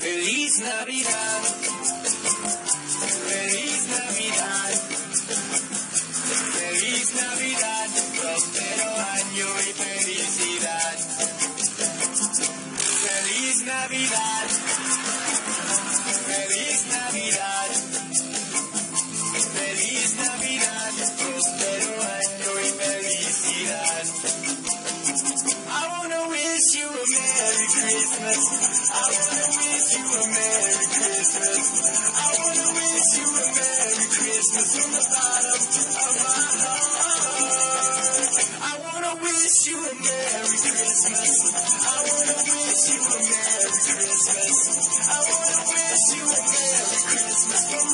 Feliz Navidad, feliz Navidad, feliz Navidad, próspero año y felicidad. Feliz Navidad, feliz Navidad, feliz Navidad, próspero año y felicidad. I wanna wish you a Merry Christmas. I wanna wish you a Merry Christmas. I wanna wish you a Merry Christmas from the bottom of my heart. I wanna wish you a Merry Christmas. I wanna wish you a Merry Christmas. I wanna wish you a Merry Christmas from